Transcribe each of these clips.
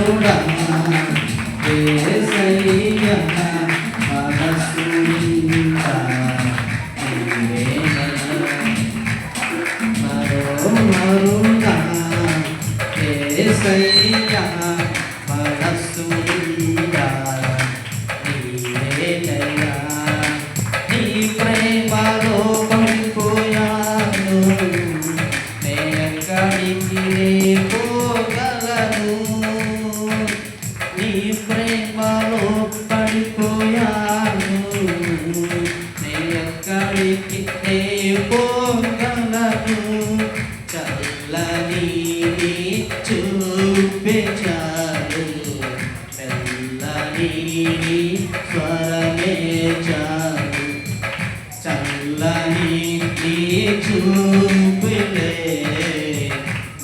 మనోహరుడా యేసయ్యా మనసు నిండా నీవేనయ్యా మనోహరుడా యేసయ్యా మనసు నిండా నీవేనయ్యా నీ ప్రేమలో పడిపోయాను నే ఎక్కడికి పోగలను నీ ప్రేమలో పడిపోయాను నే ఎక్కడికి పోగలను చల్లని చూపే చాలు మెల్లని స్వరమే చాలు చల్లని చూపులే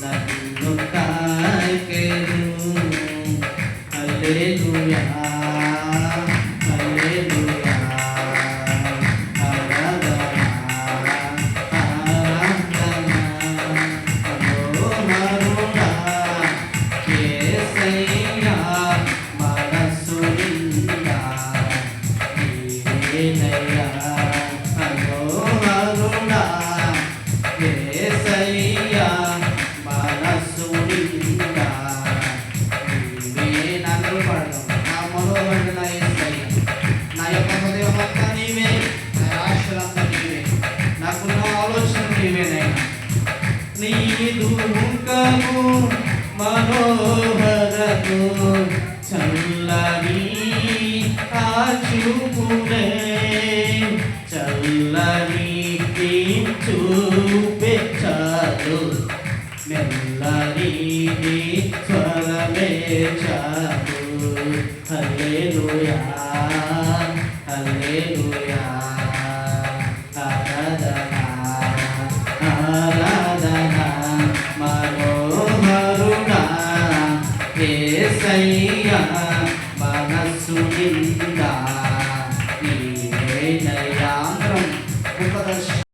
నన్ను తాకెను హల్లెలూయా హల్లెలూయా ఆరాధన ఆరాధన మనోహరుడా యేసయ్యా మనసు నిండా నీవేనయ్యా మనోహరుడా యేసయ్యా మనసు నిండా నీవే నాతో పాడదాం నా మనోహరుడు నా యేసయ్యా నా యొక్క హృదయమంతా నీవే నా ఆశలంతా నీవే నాకున్న ఆలోచన నీవేనయ్యా నీదు ముఖము మనోహరము చల్లని ఆ చూపులే చల్లని చూపే చాలు మెల్లని స్వరమే చాలు హల్లెలూయా హల్లెలూయా ఆరాధన ఆరాధన మనోహరుడా యేసయ్యా